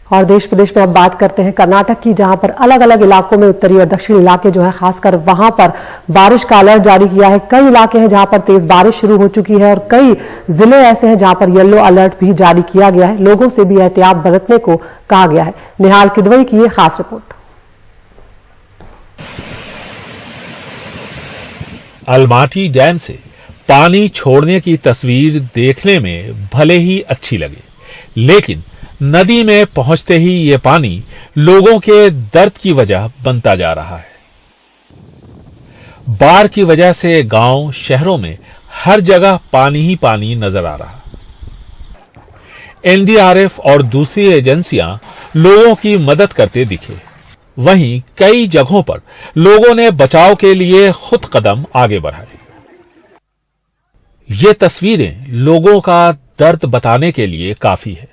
और देश प्रदेश में अब बात करते हैं कर्नाटक की, जहां पर अलग अलग इलाकों में उत्तरी और दक्षिणी इलाके जो है खासकर वहां पर बारिश का अलर्ट जारी किया है। कई इलाके हैं जहां पर तेज बारिश शुरू हो चुकी है और कई जिले ऐसे हैं जहां पर येलो अलर्ट भी जारी किया गया है। लोगों से भी एहतियात बरतने को कहा गया है। निहाल किदवई की ये खास रिपोर्ट। अलमाटी डैम से पानी छोड़ने की तस्वीर देखने में भले ही अच्छी लगे, लेकिन नदी में पहुंचते ही ये पानी लोगों के दर्द की वजह बनता जा रहा है। बाढ़ की वजह से गांव शहरों में हर जगह पानी ही पानी नजर आ रहा। एनडीआरएफ और दूसरी एजेंसियां लोगों की मदद करते दिखे। वहीं कई जगहों पर लोगों ने बचाव के लिए खुद कदम आगे बढ़ाए। ये तस्वीरें लोगों का दर्द बताने के लिए काफी है।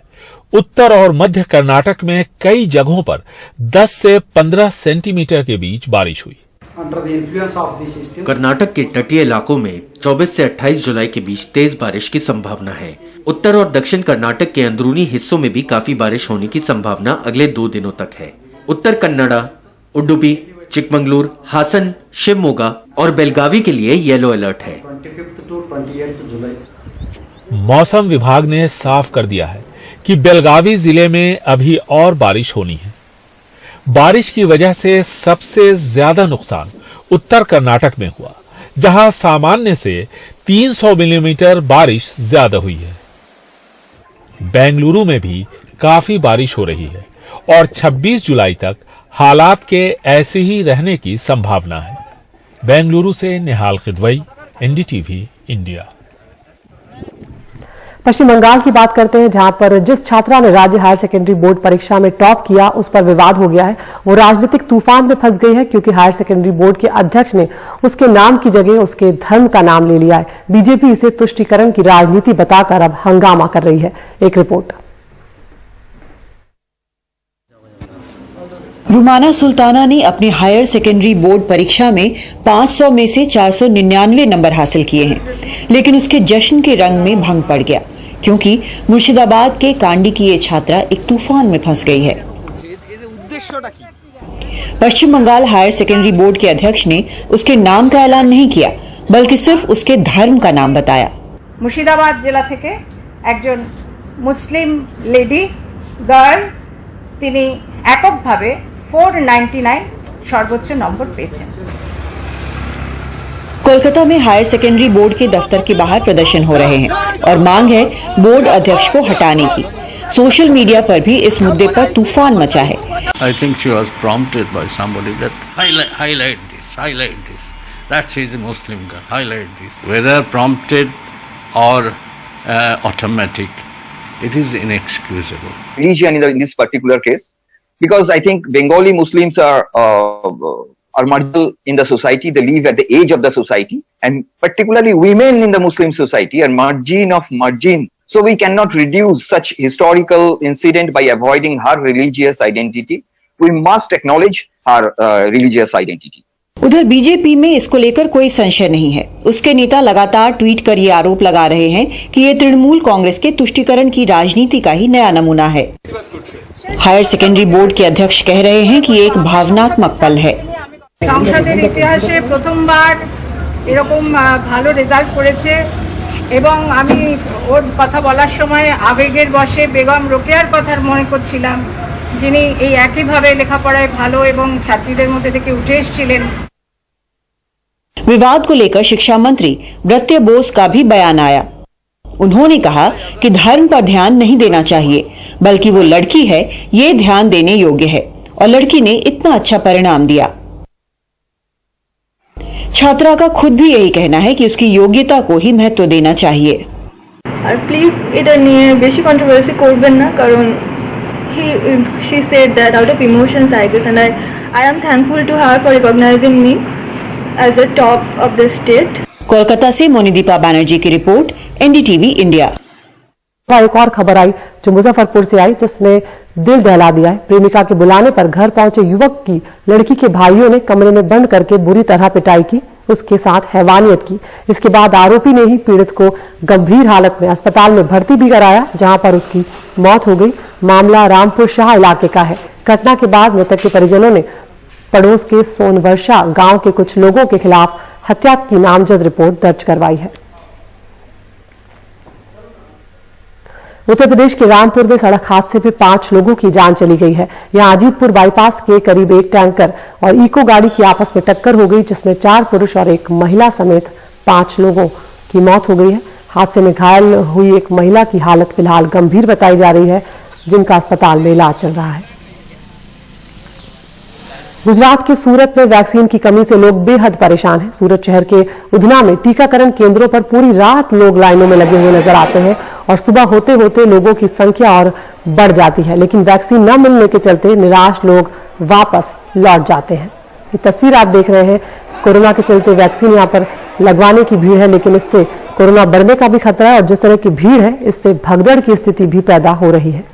उत्तर और मध्य कर्नाटक में कई जगहों पर 10 से 15 सेंटीमीटर के बीच बारिश हुई। कर्नाटक के तटीय इलाकों में 24 से 28 जुलाई के बीच तेज बारिश की संभावना है। उत्तर और दक्षिण कर्नाटक के अंदरूनी हिस्सों में भी काफी बारिश होने की संभावना अगले 2 दिनों तक है। उत्तर कन्नड़ा, उडुपी, चिकमंगलूर, हासन, शिवमोगा और बेलगावी के लिए येलो अलर्ट है। मौसम विभाग ने साफ कर दिया है कि बेलगावी जिले में अभी और बारिश होनी है। बारिश की वजह से सबसे ज्यादा नुकसान उत्तर कर्नाटक में हुआ, जहां सामान्य से 300 मिलीमीटर बारिश ज्यादा हुई है। बेंगलुरु में भी काफी बारिश हो रही है और 26 जुलाई तक हालात के ऐसे ही रहने की संभावना है। बेंगलुरु से निहाल किदवई, एनडीटीवी इंडिया। पश्चिम बंगाल की बात करते हैं, जहां पर जिस छात्रा ने राज्य हायर सेकेंडरी बोर्ड परीक्षा में टॉप किया उस पर विवाद हो गया है। वो राजनीतिक तूफान में फंस गई है क्योंकि हायर सेकेंडरी बोर्ड के अध्यक्ष ने उसके नाम की जगह उसके धर्म का नाम ले लिया है। बीजेपी इसे तुष्टीकरण की राजनीति बताकर अब हंगामा कर रही है। एक रिपोर्ट। रुमाना सुल्ताना ने अपनी हायर सेकेंडरी बोर्ड परीक्षा में 500 में से 499 नंबर हासिल किए हैं, लेकिन उसके जश्न के रंग में भंग पड़ गया क्योंकि मुर्शिदाबाद के कांडी की ये छात्रा एक तूफान में फंस गई है। पश्चिम बंगाल हायर सेकेंडरी बोर्ड के अध्यक्ष ने उसके नाम का ऐलान नहीं किया, बल्कि सिर्फ उसके धर्म का नाम बताया। मुर्शिदाबाद जिला থেকে একজন মুসলিম লেডি গার্ল, তিনি এককভাবে 499 সর্বোচ্চ নম্বর পেয়েছেন। कोलकाता में हायर सेकेंडरी बोर्ड के दफ्तर के बाहर प्रदर्शन हो रहे हैं और मांग है बोर्ड अध्यक्ष को हटाने की। सोशल मीडिया पर भी इस मुद्दे पर तूफान मचा है। I think she was prompted by somebody that highlight this. That she is a Muslim girl. Highlight this. Whether prompted or automatic, it is inexcusable. Religion in this particular case, because I think Bengali Muslims are marginal in the society. They live at the edge of the society, and particularly women in the Muslim society are margin of margin. So we cannot reduce such historical incident by avoiding her religious identity. We must acknowledge her religious identity. उधर BJP में इसको लेकर कोई संशय नहीं है। उसके नेता लगातार ट्वीट कर ये आरोप लगा रहे हैं कि ये तृणमूल कांग्रेस के तुष्टीकरण की राजनीति का ही नया नमूना है। हायर सेकेंडरी बोर्ड के अध्यक्ष कह रहे हैं कि ये एक भावनात्मक पल है। সংসদের ইতিহাসে প্রথমবার এরকম ভালো রেজাল্ট করেছে এবং আমি ওর কথা বলার সময় আবেগের বশে বেগম রোকেয়ার কথা মনে করছিলাম, যিনি এই একইভাবে লেখাপড়ায় ভালো এবং ছাত্রীদের মধ্যে থেকে উঠে এসেছিলেন। विवाद को लेकर शिक्षा मंत्री ब्रत्य बोस का भी बयान आया। उन्होंने कहा कि धर्म पर ध्यान नहीं देना चाहिए, बल्कि वो लड़की है ये ध्यान देने योग्य है और लड़की ने इतना अच्छा परिणाम दिया। छात्रा का खुद भी यही कहना है कि उसकी योग्यता को ही महत्व देना चाहिए। और प्लीज এটা নিয়ে বেশি কন্ট্রোভার্সি করবেন না, কারণ she said that out of emotions I guess, and I am thankful to her for recognizing me as the top of the state. Kolkata से मोनिदीपा बनर्जी की रिपोर्ट, एनडीटीवी इंडिया। एक और खबर आई जो मुजफ्फरपुर से आई, जिसने दिल दहला दिया है। प्रेमिका के बुलाने पर घर पहुंचे युवक की लड़की के भाइयों ने कमरे में बंद करके बुरी तरह पिटाई की। उसके साथ हैवानियत की। इसके बाद आरोपी ने ही पीड़ित को गंभीर हालत में अस्पताल में भर्ती भी कराया, जहां पर उसकी मौत हो गई। मामला रामपुर शाह इलाके का है। घटना के बाद मृतक के परिजनों ने पड़ोस के सोनवर्षा गांव के कुछ लोगों के खिलाफ हत्या की नामजद रिपोर्ट दर्ज करवाई है। उत्तर प्रदेश के रामपुर में सड़क हादसे में 5 लोगों की जान चली गई है। यहां अजीतपुर बाईपास के करीब एक टैंकर और इको गाड़ी की आपस में टक्कर हो गई, जिसमें 4 पुरुष और एक महिला समेत 5 लोगों की मौत हो गई है। हादसे में घायल हुई एक महिला की हालत फिलहाल गंभीर बताई जा रही है, जिनका अस्पताल में इलाज चल रहा है। गुजरात के सूरत में वैक्सीन की कमी से लोग बेहद परेशान हैं। सूरत शहर के उधना में टीकाकरण केंद्रों पर पूरी रात लोग लाइनों में लगे हुए नजर आते हैं और सुबह होते होते लोगों की संख्या और बढ़ जाती है, लेकिन वैक्सीन न मिलने के चलते निराश लोग वापस लौट जाते हैं। ये तस्वीर आप देख रहे हैं, कोरोना के चलते वैक्सीन यहाँ पर लगवाने की भीड़ है, लेकिन इससे कोरोना बढ़ने का भी खतरा है और जिस तरह की भीड़ है इससे भगदड़ की स्थिति भी पैदा हो रही है।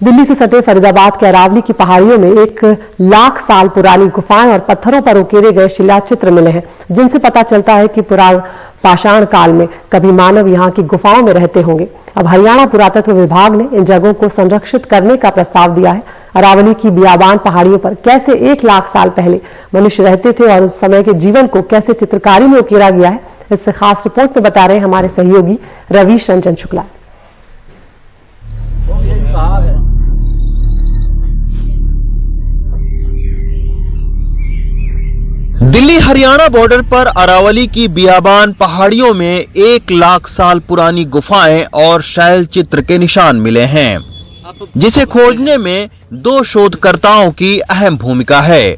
दिल्ली से सटे फरीदाबाद के अरावली की पहाड़ियों में 1 लाख साल पुरानी गुफाएं और पत्थरों पर उकेरे गए शिलाचित्र मिले हैं, जिनसे पता चलता है कि पाषाण काल में कभी मानव यहां की गुफाओं में रहते होंगे। अब हरियाणा पुरातत्व विभाग ने इन जगहों को संरक्षित करने का प्रस्ताव दिया है। अरावली की बियाबान पहाड़ियों पर कैसे 1 लाख साल पहले मनुष्य रहते थे और उस समय के जीवन को कैसे चित्रकारी में उकेरा गया है, इससे खास रिपोर्ट में बता रहे हैं हमारे सहयोगी रवीश रंजन शुक्ला। दिल्ली हरियाणा बॉर्डर पर अरावली की बियाबान पहाड़ियों में 1 लाख साल पुरानी गुफाएं और शैल चित्र के निशान मिले हैं, जिसे खोजने में 2 शोधकर्ताओं की अहम भूमिका है।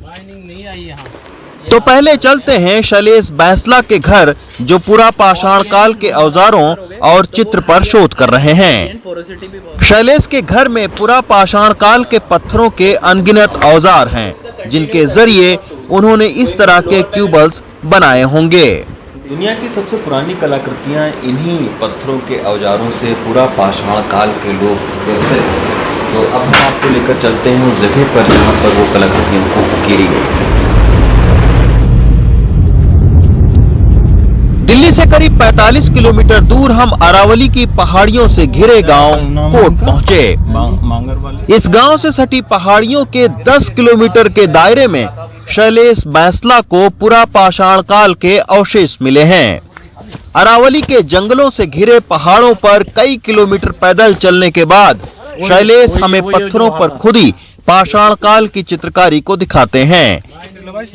तो पहले चलते हैं शैलेश बैंसला के घर, जो पूरा पाषाण काल के औजारों और चित्र पर शोध कर रहे हैं। शैलेश के घर में पूरा पाषाण काल के पत्थरों के अनगिनत औजार हैं, जिनके जरिए उन्होंने इस तरह के क्यूबल्स बनाए होंगे। दुनिया की सबसे पुरानी कलाकृतियां इन्हीं पत्थरों के औजारों से पूरा पाषाण काल के लोग कहते हैं। तो अब हम आपको लेकर चलते हैं उस जगह पर जहां पर वो कलाकृतियों को उकेरी गई। दिल्ली से करीब 45 किलोमीटर दूर हम अरावली की पहाड़ियों से घिरे गांव कोट पहुंचे। इस गांव से सटी पहाड़ियों के 10 किलोमीटर के दायरे में शैलेश बैंसला को पूरा पाषाण काल के अवशेष मिले हैं। अरावली के जंगलों से घिरे पहाड़ों पर कई किलोमीटर पैदल चलने के बाद शैलेश हमें पत्थरों पर खुदी पाषाण काल की चित्रकारी को दिखाते हैं।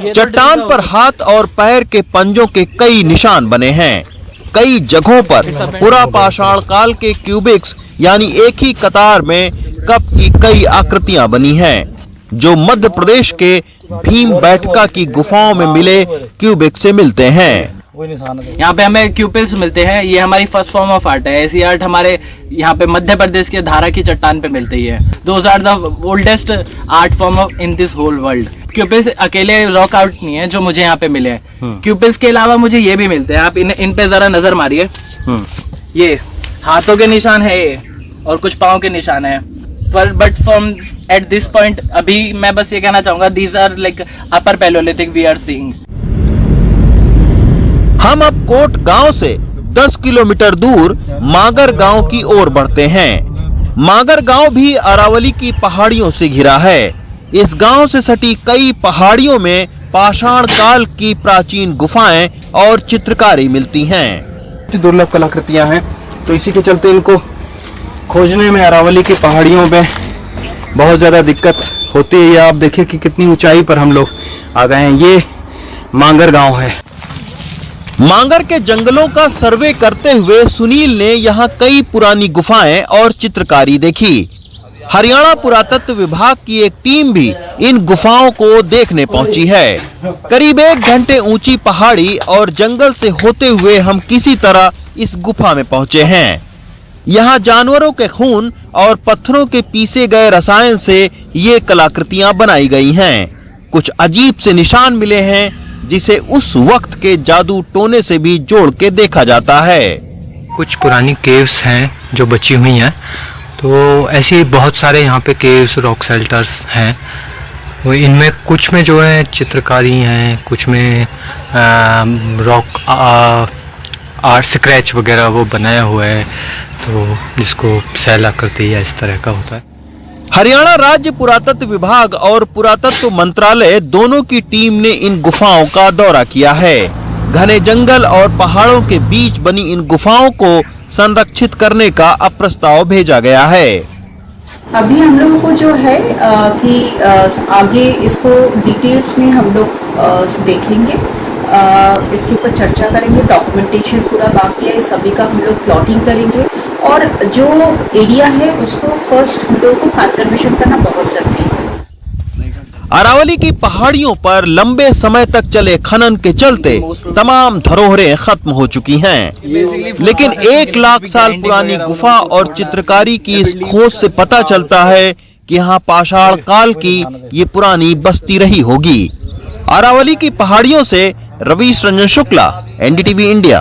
चट्टान पर हाथ और पैर के पंजों के कई निशान बने हैं। कई जगहों पर पूरा पाषाण काल के क्यूबिक्स यानी एक ही कतार में कप की कई आकृतियां बनी हैं, जो मध्य प्रदेश के भीम बैठका की गुफाओं में मिले क्यूबिक से मिलते हैं। यहाँ पे हमें क्यूपिल्स मिलते हैं। ये हमारी फर्स्ट फॉर्म ऑफ आर्ट है। ऐसी आर्ट हमारे यहाँ पे मध्य प्रदेश के धारा की चट्टान पे मिलती है। Those are the oldest art form of in this whole world. Cupules अकेले रॉक आर्ट नहीं है जो मुझे यहाँ पे मिले हैं। क्यूपिल्स के अलावा मुझे ये भी मिलते हैं। आप इन पे जरा नजर मारिए। ये हाथों के निशान है ये, और कुछ पाँव के निशान है। But from at this point अभी मैं बस ये कहना चाहूंगा, these are like upper palaeolithic we are seeing. हम अब कोट गांव से 10 किलोमीटर दूर मागर गांव की ओर बढ़ते हैं। मागर गांव भी अरावली की पहाड़ियों से घिरा है। इस गांव से सटी कई पहाड़ियों में पाषाण काल की प्राचीन गुफाएं और चित्रकारी मिलती हैं। दुर्लभ कलाकृतियां हैं, तो इसी के चलते इनको खोजने में अरावली की पहाड़ियों में बहुत ज्यादा दिक्कत होती है। ये आप देखिए कि कितनी ऊंचाई पर हम लोग आ गए हैं। ये मांगर गांव है। मांगर के जंगलों का सर्वे करते हुए सुनील ने यहाँ कई पुरानी गुफाएं और चित्रकारी देखी। हरियाणा पुरातत्व विभाग की एक टीम भी इन गुफाओं को देखने पहुंची है। करीब 1 घंटे ऊंची पहाड़ी और जंगल से होते हुए हम किसी तरह इस गुफा में पहुंचे हैं। यहाँ जानवरों के खून और पत्थरों के पीसे गए रसायन से ये कलाकृतियां बनाई गई हैं। कुछ अजीब से निशान मिले हैं, जिसे उस वक्त के जादू टोने से भी जोड़ के देखा जाता है। कुछ पुरानी केव्स हैं जो बची हुई हैं, तो ऐसे बहुत सारे यहाँ पे केव्स, रॉक शेल्टर्स हैं वो इनमें कुछ में जो है चित्रकारी हैं, कुछ में रॉक आर्ट स्क्रैच वगैरह वो बनाया हुआ है, तो जिसको सैला करते या इस तरह का होता है। हरियाणा राज्य पुरातत्व विभाग और पुरातत्व मंत्रालय दोनों की टीम ने इन गुफाओं का दौरा किया है। घने जंगल और पहाड़ों के बीच बनी इन गुफाओं को संरक्षित करने का अब प्रस्ताव भेजा गया है। अभी हम लोगों को जो है कि आगे इसको डिटेल्स में हम लोग देखेंगे, इसके ऊपर चर्चा करेंगे, डॉक्यूमेंटेशन पूरा बाकी है, सभी का हम लोग प्लॉटिंग करेंगे और जो एरिया है उसको फर्स्ट हम लोगों को कंजर्वेशन करना बहुत जरूरी है। अरावली की पहाड़ियों पर लंबे समय तक चले खनन के चलते तमाम धरोहरें खत्म हो चुकी हैं, लेकिन 1 लाख साल पुरानी गुफा और चित्रकारी की इस खोज से पता चलता है कि यहाँ पाषाण काल की ये पुरानी बस्ती रही होगी। अरावली की पहाड़ियों से रवीश रंजन शुक्ला, NDTV इंडिया।